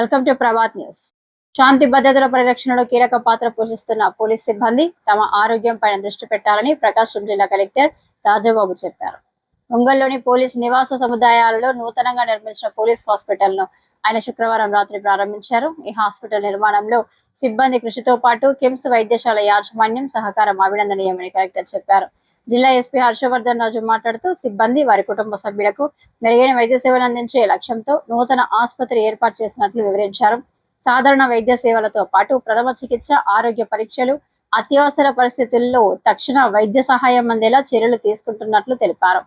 Welcome to Prabhat news. శాంతి భద్రతల పరిరక్షణలో కీలక పాత్ర పోషిస్తున్న పోలీస్ సిబ్బంది తమ ఆరోగ్యం పైన దృష్టి పెట్టాలని ప్రకాశం జిల్లా కలెక్టర్ రాజబాబు చెప్పారు. ఒంగోలులోని పోలీస్ నివాస సముదాయాలలో నూతనంగా నిర్మించిన పోలీస్ హాస్పిటల్ ను ఆయన శుక్రవారం రాత్రి ప్రారంభించారు. ఈ హాస్పిటల్ నిర్మాణంలో సిబ్బంది కృషితో పాటు కిమ్స్ వైద్యశాల యాజమాన్యం సహకారం అభినందనీయమని కలెక్టర్ చెప్పారు. జిల్లా ఎస్పీ హర్షవర్ధన్ రాజు మాట్లాడుతూ సిబ్బంది వారి కుటుంబ సభ్యులకు మెరుగైన వైద్య సేవలు అందించే లక్ష్యంతో నూతన ఆసుపత్రి ఏర్పాటు చేసినట్లు వివరించారు. సాధారణ వైద్య సేవలతో పాటు ప్రథమ చికిత్స, ఆరోగ్య పరీక్షలు, అత్యవసర పరిస్థితుల్లో తక్షణ వైద్య సహాయం అందేలా చర్యలు తీసుకుంటున్నట్లు తెలిపారు.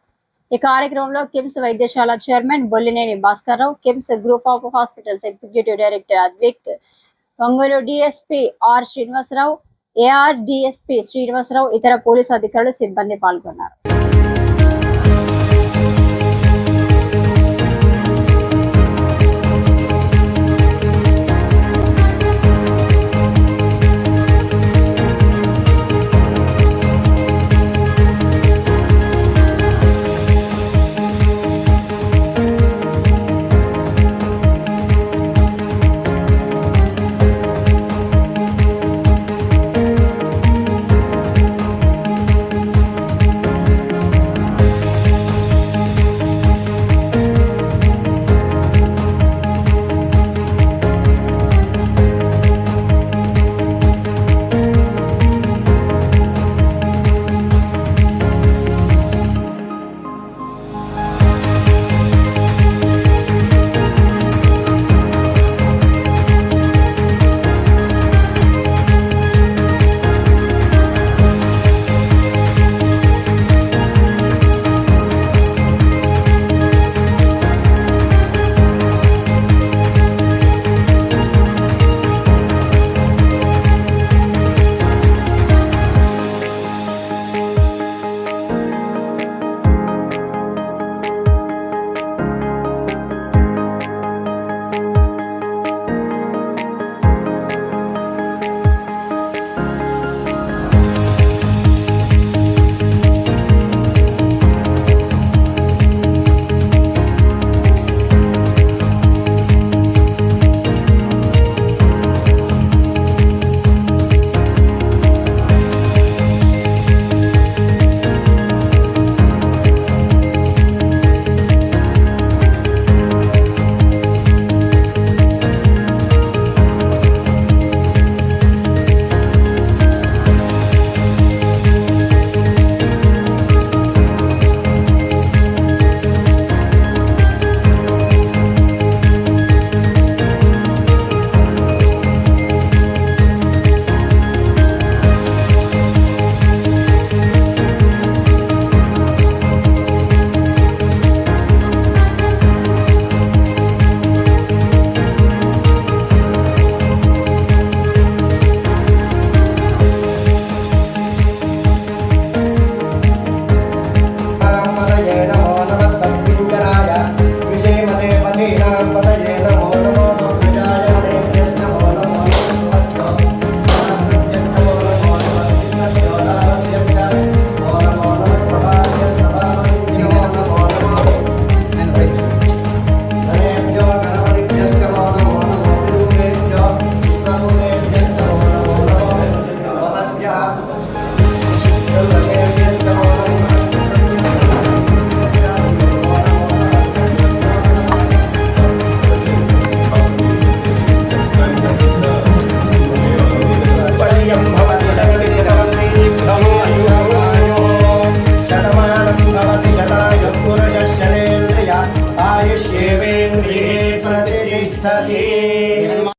ఈ కార్యక్రమంలో కిమ్స్ వైద్యశాల chairman Bollineni Bhaskar Rao, KIMS group of hospitals executive director Advik, Ongole DSP R Srinivasa Rao, AR DSP Srinivasa Rao, ఇతర పోలీసు అధికారులు సిబ్బంది పాల్గొన్నారు.